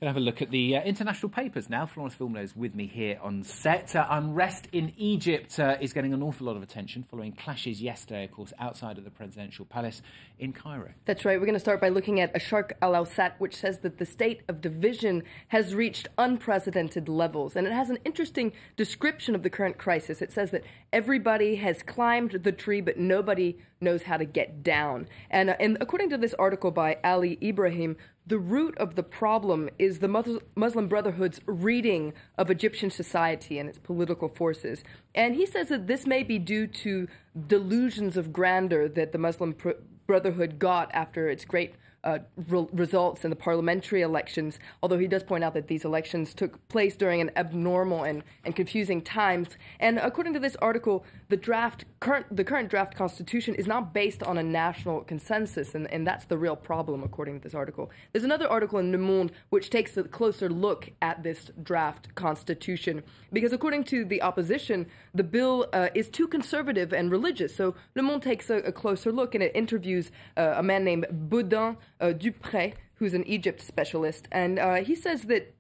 Going to have a look at the international papers now. Florence Filmno is with me here on set. Unrest in Egypt is getting an awful lot of attention following clashes yesterday, of course, outside of the presidential palace in Cairo. That's right. We're going to start by looking at Sharq al-Awsat, which says that the state of division has reached unprecedented levels. And it has an interesting description of the current crisis. It says that everybody has climbed the tree, but nobody knows how to get down. And according to this article by Ali Ibrahim, the root of the problem is the Muslim Brotherhood's reading of Egyptian society and its political forces. And he says that this may be due to delusions of grandeur that the Muslim Brotherhood got after its great results in the parliamentary elections, although he does point out that these elections took place during an abnormal and confusing times. And according to this article, the current draft constitution is not based on a national consensus, and that's the real problem, according to this article. There's another article in Le Monde which takes a closer look at this draft constitution, because according to the opposition, the bill is too conservative and religious. So Le Monde takes a closer look, and it interviews a man named Baudin Dupré, who's an Egypt specialist, and he says that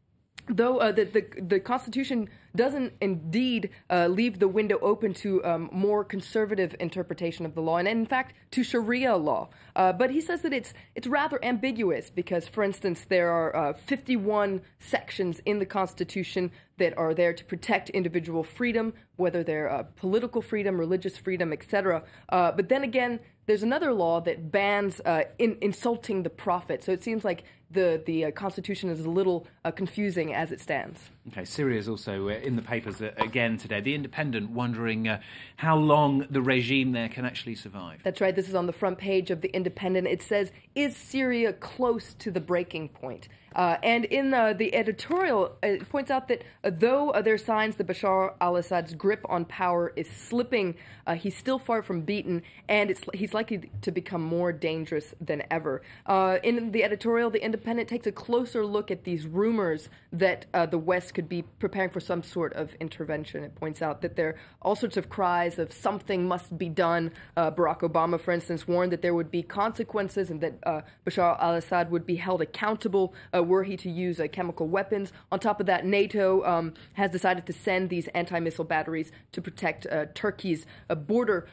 though the Constitution doesn't indeed leave the window open to more conservative interpretation of the law, and in fact to Sharia law. But he says that it's rather ambiguous because, for instance, there are 51 sections in the Constitution that are there to protect individual freedom, whether they're political freedom, religious freedom, etc. But then again, there's another law that bans insulting the prophet. So it seems like the Constitution is a little confusing as it stands. Okay, Syria is also in the papers again today. The Independent wondering how long the regime there can actually survive. That's right. This is on the front page of the Independent. It says, "Is Syria close to the breaking point?" And in the editorial, it points out that though there are signs that Bashar al-Assad's grip on power is slipping, he's still far from beaten, and he's likely to become more dangerous than ever. In the editorial, the Independent takes a closer look at these rumors that the West could be preparing for some sort of intervention. It points out that there are all sorts of cries of something must be done. Barack Obama, for instance, warned that there would be consequences and that Bashar al-Assad would be held accountable were he to use chemical weapons. On top of that, NATO has decided to send these anti-missile batteries to protect Turkey's border.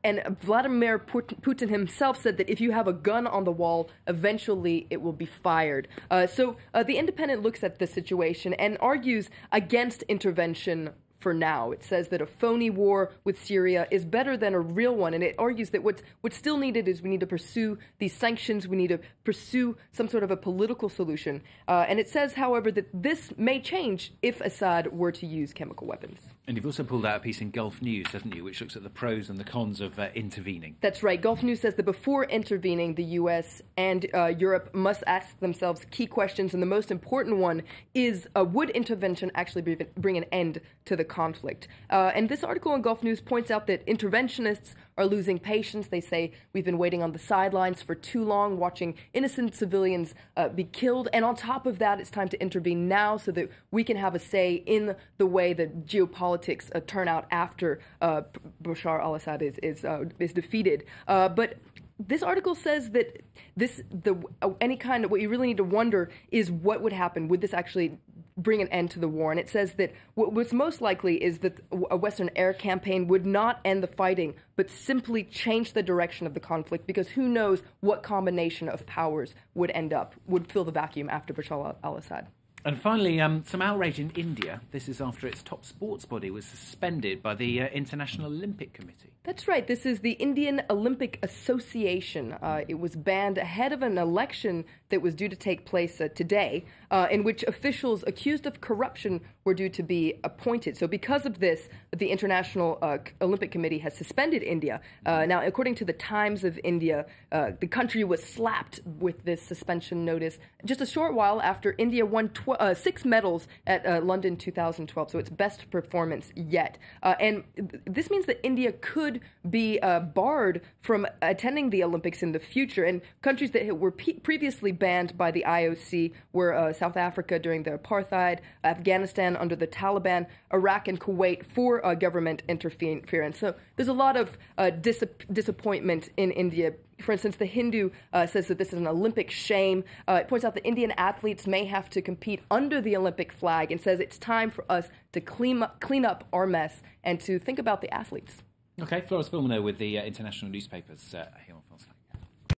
And Vladimir Putin himself said that if you have a gun on the wall, eventually it will be fired. So the Independent looks at this situation and argues against intervention for now. It says that a phony war with Syria is better than a real one, and it argues that what's still needed is we need to pursue these sanctions, we need to pursue some sort of a political solution. And it says, however, that this may change if Assad were to use chemical weapons. And you've also pulled out a piece in Gulf News, haven't you, which looks at the pros and the cons of intervening. That's right. Gulf News says that before intervening, the U.S. and Europe must ask themselves key questions, and the most important one is, would intervention actually bring an end to the conflict? And this article in Gulf News points out that interventionists are losing patience. They say we've been waiting on the sidelines for too long, watching innocent civilians be killed. And on top of that, it's time to intervene now so that we can have a say in the way that geopolitics turn out after Bashar al-Assad is defeated. But this article says that what you really need to wonder is what would happen. Would this actually bring an end to the war? And it says that what's most likely is that a Western air campaign would not end the fighting, but simply change the direction of the conflict, because who knows what combination of powers would fill the vacuum after Bashar al-Assad. And finally, some outrage in India. This is after its top sports body was suspended by the International Olympic Committee. That's right. This is the Indian Olympic Association. It was banned ahead of an election that was due to take place today, in which officials accused of corruption were due to be appointed. So because of this, the International Olympic Committee has suspended India. Now, according to the Times of India, the country was slapped with this suspension notice just a short while after India won 6 medals at London 2012, so its best performance yet. And this means that India could be barred from attending the Olympics in the future. And countries that were previously banned by the IOC were South Africa during the apartheid, Afghanistan under the Taliban, Iraq and Kuwait for government interference. So there's a lot of disappointment in India For instance, the Hindu says that this is an Olympic shame. It points out that Indian athletes may have to compete under the Olympic flag and says it's time for us to clean up our mess and to think about the athletes. Okay, Florence Filmino with the international newspapers here on France.